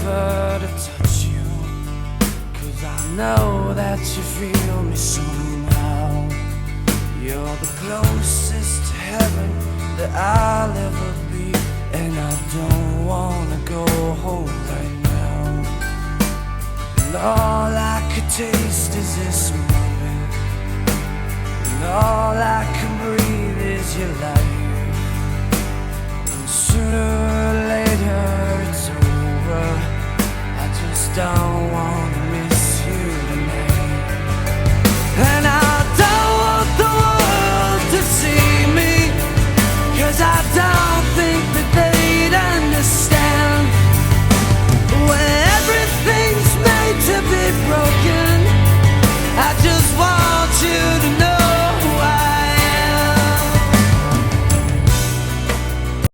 offer to touch you, 'cause I know that you feel me somehow. You're the closest to heaven that I'll ever be, and I don't wanna go home right now. And all I could taste is this moment, and all I can breathe is your light.